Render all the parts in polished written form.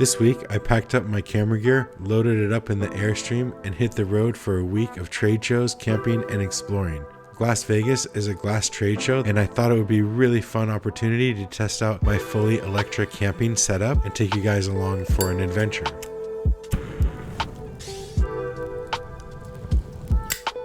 This week, I packed up my camera gear, loaded it up in the Airstream, and hit the road for a week of trade shows, camping, and exploring. Glass Vegas is a glass trade show, and I thought it would be a really fun opportunity to test out my fully electric camping setup and take you guys along for an adventure.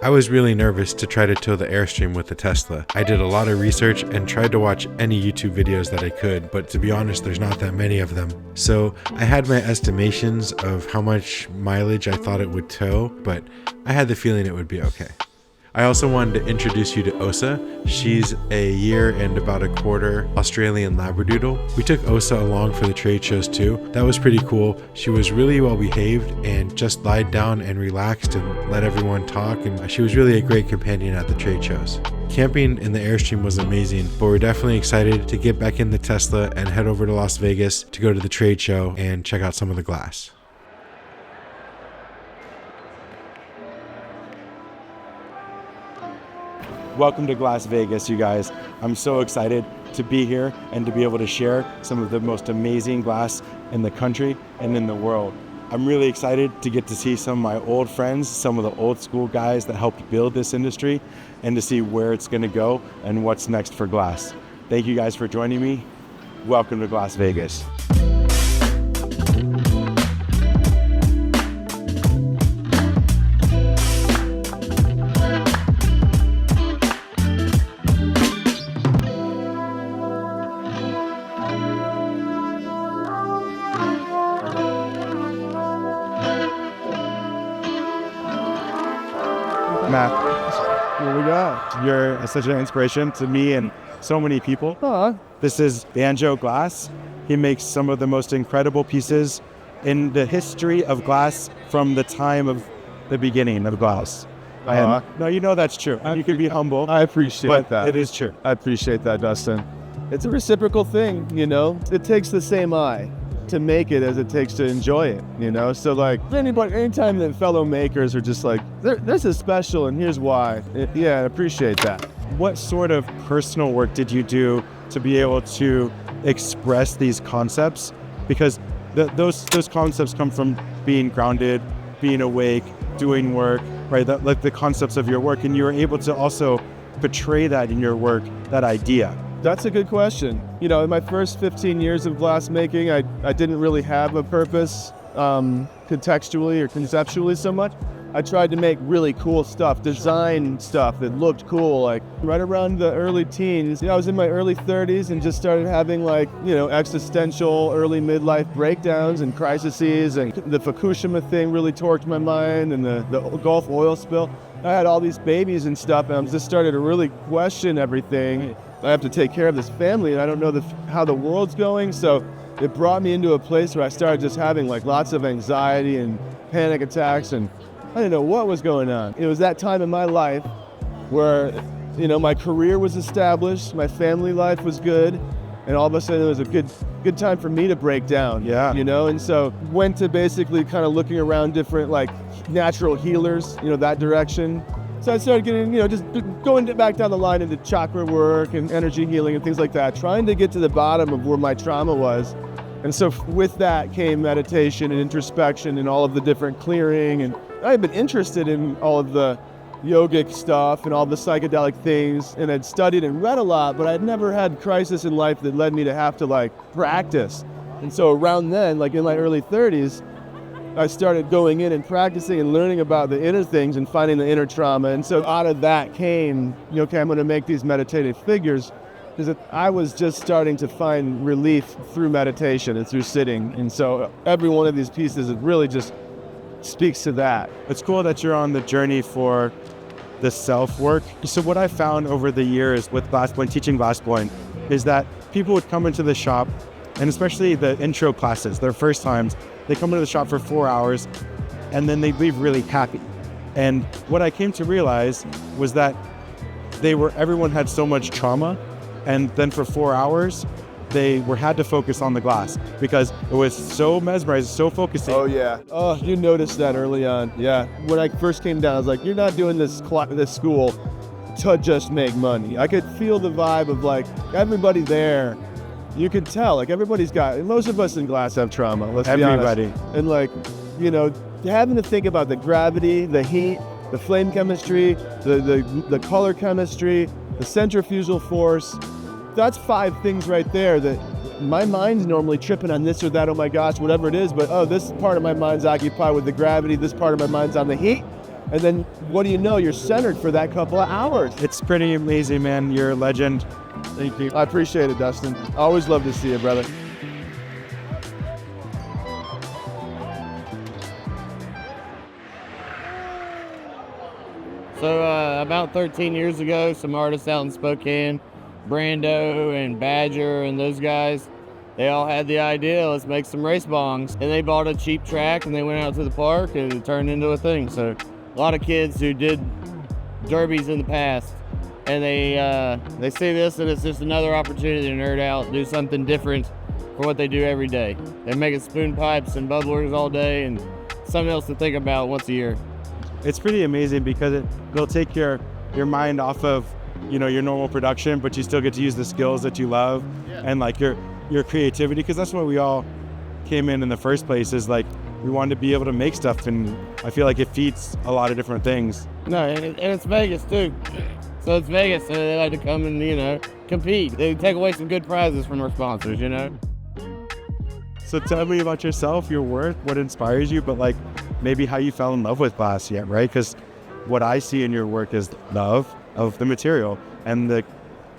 I was really nervous to try to tow the Airstream with the Tesla. I did a lot of research and tried to watch any YouTube videos that I could, but to be honest, there's not that many of them. So I had my estimations of how much mileage I thought it would tow, but I had the feeling it would be okay. I also wanted to introduce you to Osa. She's a year and about a quarter Australian Labradoodle. We took Osa along for the trade shows too. That was pretty cool. She was really well behaved and just lied down and relaxed and let everyone talk, and she was really a great companion at the trade shows. Camping in the Airstream was amazing, but we're definitely excited to get back in the Tesla and head over to Las Vegas to go to the trade show and check out some of the glass. Welcome to Glass Vegas, you guys. I'm so excited to be here and to be able to share some of the most amazing glass in the country and in the world. I'm really excited to get to see some of my old friends, some of the old school guys that helped build this industry, and to see where it's going to go and what's next for glass. Thank you guys for joining me. Welcome to Glass Vegas. Matt, What we got? you're such an inspiration to me and so many people. This is Banjo Glass. He makes some of the most incredible pieces in the history of glass from the time of the beginning of glass. No, you know that's true. You can be humble. I appreciate but that. It is true. I appreciate that, Dustin. It's a reciprocal thing, you know? It takes the same eye to make it as it takes to enjoy it, you know? So like, anytime that fellow makers are just like, this is special and here's why. I appreciate that. What sort of personal work did you do to be able to express these concepts? Because those concepts come from being grounded, being awake, doing work, right? Like the concepts of your work, and you were able to also portray that in your work, that idea. That's a good question. You know, in my first 15 years of glass making, I didn't really have a purpose contextually or conceptually so much. I tried to make really cool stuff, design stuff that looked cool. Like right around the early teens, I was in my early 30s and just started having like, existential early midlife breakdowns and crises, and the Fukushima thing really torqued my mind, and the Gulf oil spill. I had all these babies and stuff, and I just started to really question everything. I have to take care of this family, and I don't know how the world's going, so it brought me into a place where I started just having like lots of anxiety and panic attacks, and I didn't know what was going on. It was that time in my life where, my career was established, my family life was good, and all of a sudden it was a good time for me to break down. Yeah. And so went to basically kind of looking around different like natural healers, that direction. So I started getting, just going back down the line into chakra work and energy healing and things like that, trying to get to the bottom of where my trauma was. And so with that came meditation and introspection and all of the different clearing. And I had been interested in all of the yogic stuff and all the psychedelic things, and I'd studied and read a lot, but I'd never had crisis in life that led me to have to practice. And so around then, in my early 30s, I started going in and practicing and learning about the inner things and finding the inner trauma. And so out of that came, okay, I'm going to make these meditative figures, because I was just starting to find relief through meditation and through sitting. And so every one of these pieces, it really just speaks to that. It's cool that you're on the journey for the self-work. So what I found over the years with glassblowing, teaching glassblowing, is that people would come into the shop, and especially the intro classes, their first times, they come into the shop for 4 hours and then they leave really happy. And what I came to realize was that everyone had so much trauma, and then for 4 hours, they had to focus on the glass because it was so mesmerizing, so focusing. Oh yeah. Oh, you noticed that early on. Yeah. When I first came down, I was like, you're not doing this school to just make money. I could feel the vibe of everybody there you can tell, like everybody's got, most of us in glass have trauma, let's be honest. And like, you know, having to think about the gravity, the heat, the flame chemistry, the color chemistry, the centrifugal force, that's 5 things right there that my mind's normally tripping on this or that, oh my gosh, whatever it is, but oh, this part of my mind's occupied with the gravity, this part of my mind's on the heat, and then what do you know, you're centered for that couple of hours. It's pretty amazing, man. You're a legend. Thank you. I appreciate it, Dustin. Always love to see you, brother. So about 13 years ago, some artists out in Spokane, Banjo and Badger and those guys, they all had the idea, let's make some race bongs. And they bought a cheap track and they went out to the park and it turned into a thing. So a lot of kids who did derbies in the past, and they see this and it's just another opportunity to nerd out, do something different for what they do every day. They're making spoon pipes and bubblers all day and something else to think about once a year. It's pretty amazing because it'll take your mind off of, you know, your normal production, but you still get to use the skills that you love and like your creativity, because that's what we all came in the first place, is like we wanted to be able to make stuff, and I feel like it feeds a lot of different things. No, and it's Vegas too. So it's Vegas, so they like to come and, you know, compete. They take away some good prizes from our sponsors, you know. So tell me about yourself, your work, what inspires you, but like maybe how you fell in love with glass yet, right? Because what I see in your work is love of the material and the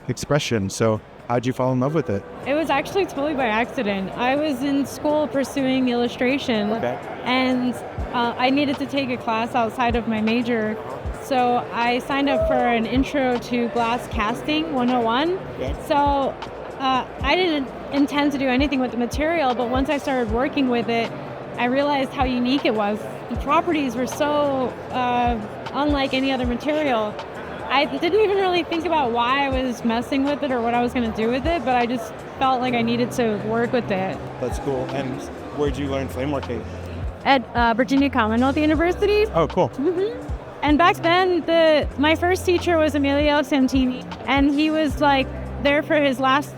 expression. So how'd you fall in love with it? It was actually totally by accident. I was in school pursuing illustration, and I needed to take a class outside of my major. So I signed up for an intro to glass casting 101. So I didn't intend to do anything with the material, but once I started working with it, I realized how unique it was. The properties were so unlike any other material. I didn't even really think about why I was messing with it or what I was going to do with it, but I just felt like I needed to work with it. That's cool. And where'd you learn flame working? At Virginia Commonwealth University. Oh, cool. Mm-hmm. And back then, my first teacher was Emilio Santini, and he was like there for his last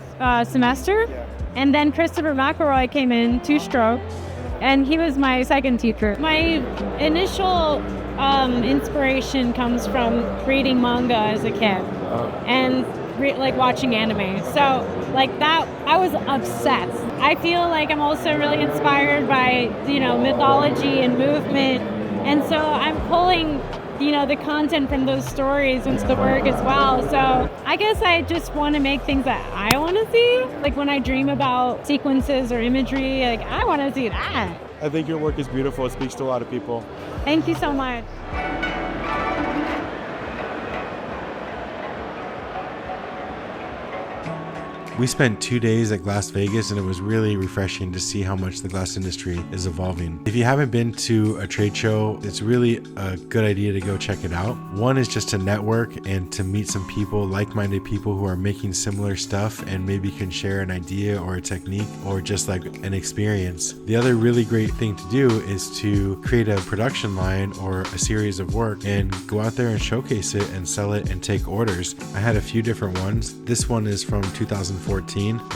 semester. And then Christopher McElroy came in, 2-stroke, and he was my second teacher. My initial inspiration comes from reading manga as a kid and like watching anime. So like that, I was obsessed. I feel like I'm also really inspired by, you know, mythology and movement. And so I'm pulling, you know, the content from those stories into the work as well. So I guess I just want to make things that I want to see. Like when I dream about sequences or imagery, like I want to see that. I think your work is beautiful. It speaks to a lot of people. Thank you so much. We spent 2 days at Glass Vegas, and it was really refreshing to see how much the glass industry is evolving. If you haven't been to a trade show, it's really a good idea to go check it out. One is just to network and to meet some people, like-minded people who are making similar stuff and maybe can share an idea or a technique or just like an experience. The other really great thing to do is to create a production line or a series of work and go out there and showcase it and sell it and take orders. I had a few different ones. This one is from 2014,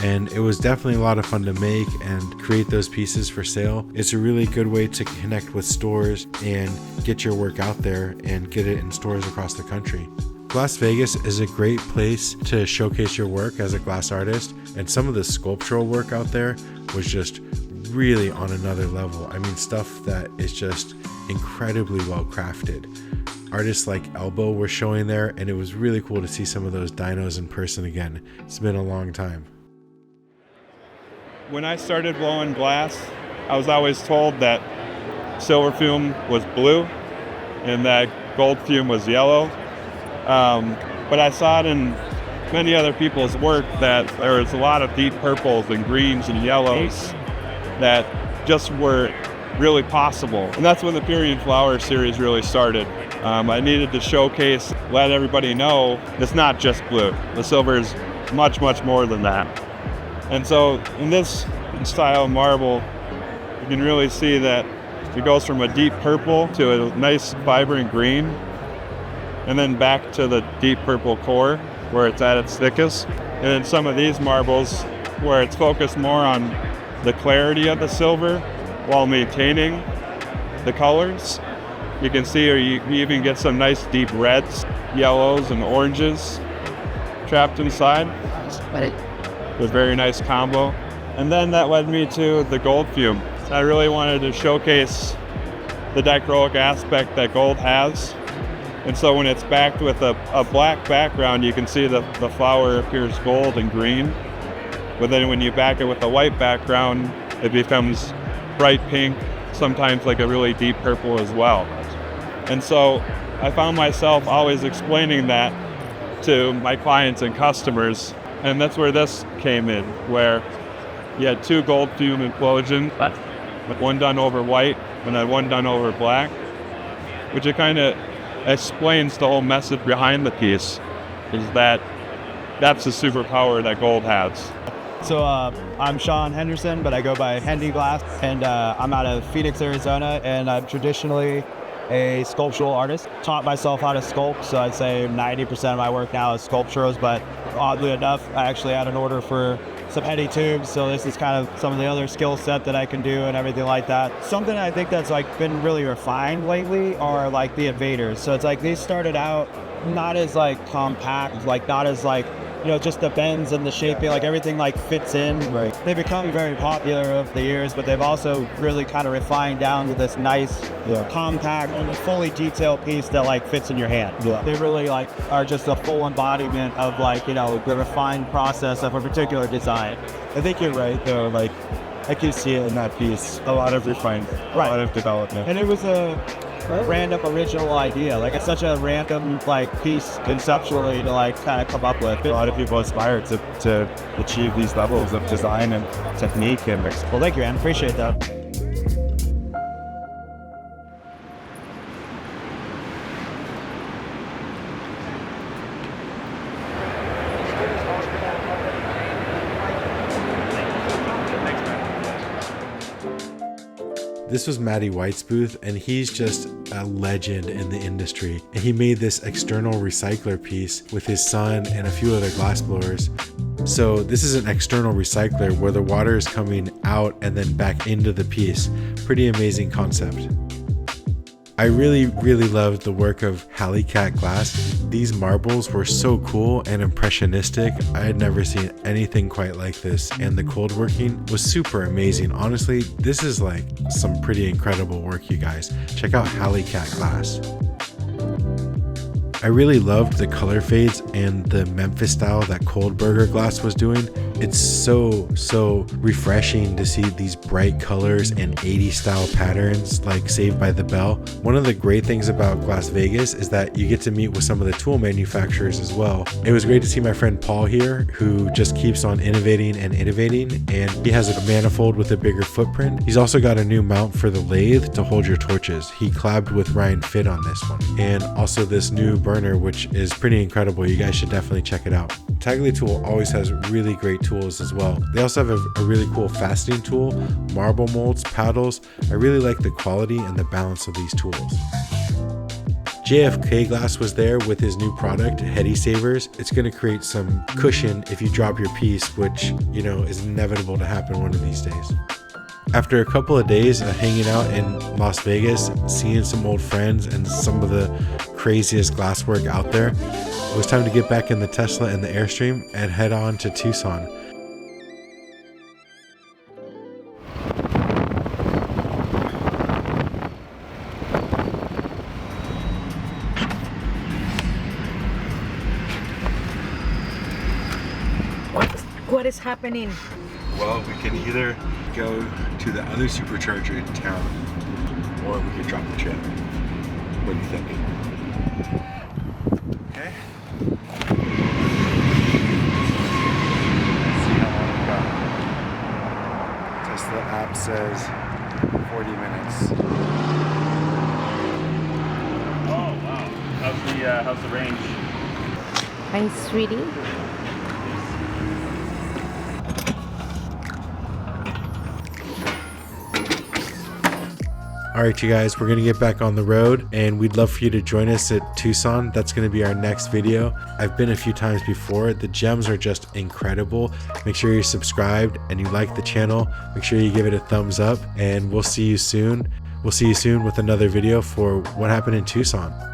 and it was definitely a lot of fun to make and create those pieces for sale. It's a really good way to connect with stores and get your work out there and get it in stores across the country. Glass Vegas is a great place to showcase your work as a glass artist, and some of the sculptural work out there was just really on another level. I mean, stuff that is just incredibly well crafted. Artists like Elbow were showing there, and it was really cool to see some of those dinos in person again. It's been a long time. When I started blowing glass, I was always told that silver fume was blue and that gold fume was yellow. But I saw it in many other people's work that there was a lot of deep purples and greens and yellows that just were really possible. And that's when the Period Flower series really started. I needed to showcase, let everybody know it's not just blue. The silver is much, much more than that. And so in this style of marble, you can really see that it goes from a deep purple to a nice vibrant green, and then back to the deep purple core where it's at its thickest. And then some of these marbles where it's focused more on the clarity of the silver while maintaining the colors. You can see you even get some nice deep reds, yellows, and oranges trapped inside. A very nice combo. And then that led me to the gold fume. I really wanted to showcase the dichroic aspect that gold has. And so when it's backed with a black background, you can see the flower appears gold and green. But then when you back it with a white background, it becomes bright pink, sometimes like a really deep purple as well. And so I found myself always explaining that to my clients and customers. And that's where this came in, where you had 2 gold fume implosions, one done over white and then one done over black, which it kind of explains the whole message behind the piece, is that that's the superpower that gold has. So I'm Sean Henderson, but I go by Hendy Glass, and I'm out of Phoenix, Arizona, and I'm traditionally a sculptural artist. Taught myself how to sculpt, so I'd say 90% of my work now is sculptures, but oddly enough, I actually had an order for some Hendy tubes, so this is kind of some of the other skill set that I can do and everything like that. Something I think that's like been really refined lately are like the invaders. So it's like these started out not as like compact, like not as like, you know, just the bends and the shaping, like everything like fits in. Right. They've become very popular over the years, but they've also really kind of refined down to this nice, compact, and fully detailed piece that like fits in your hand. Yeah. They really like are just a full embodiment of like, you know, the refined process of a particular design. I think you're right though, like I can see it in that piece, a lot of refinement, a lot of development. And it was a random original idea. Like it's such a random like piece conceptually to like kind of come up with. A lot of people aspire to achieve these levels of design and technique. And well, thank you, man. Appreciate that. This was Matty White's booth, and he's just a legend in the industry. And he made this external recycler piece with his son and a few other glassblowers. So this is an external recycler where the water is coming out and then back into the piece. Pretty amazing concept. I really loved the work of Hallie-Cat Glass. These marbles were so cool and impressionistic. I had never seen anything quite like this, and the cold working was super amazing. Honestly, this is like some pretty incredible work, you guys. Check out Hallie-Cat Glass. I really loved the color fades and the Memphis style that Cold Burger Glass was doing. It's so refreshing to see these bright colors and 80s style patterns like Saved by the Bell. One of the great things about Glass Vegas is that you get to meet with some of the tool manufacturers as well. It was great to see my friend Paul here, who just keeps on innovating, and he has a manifold with a bigger footprint. He's also got a new mount for the lathe to hold your torches. He collabed with Ryan Fitt on this one, and also this new burner, which is pretty incredible. You guys should definitely check it out. Tagli Tool always has really great tools as well. They also have a really cool fastening tool, marble molds, paddles. I really like the quality and the balance of these tools. JFK Glass was there with his new product, Heady Savers. It's going to create some cushion if you drop your piece, which, you know, is inevitable to happen one of these days. After a couple of days of hanging out in Las Vegas, seeing some old friends and some of the craziest glasswork out there, it was time to get back in the Tesla and the Airstream and head on to Tucson. What is happening? Well, we can either go to the other supercharger in town, or we could drop the trailer. What are you thinking? Okay. Let's see how long we got. Tesla app says 40 minutes. Oh wow! How's the range? Hi, sweetie. All right, you guys, we're going to get back on the road, and we'd love for you to join us at Tucson. That's going to be our next video. I've been a few times before. The gems are just incredible. Make sure you're subscribed and you like the channel. Make sure you give it a thumbs up, and we'll see you soon. We'll see you soon with another video for what happened in Tucson.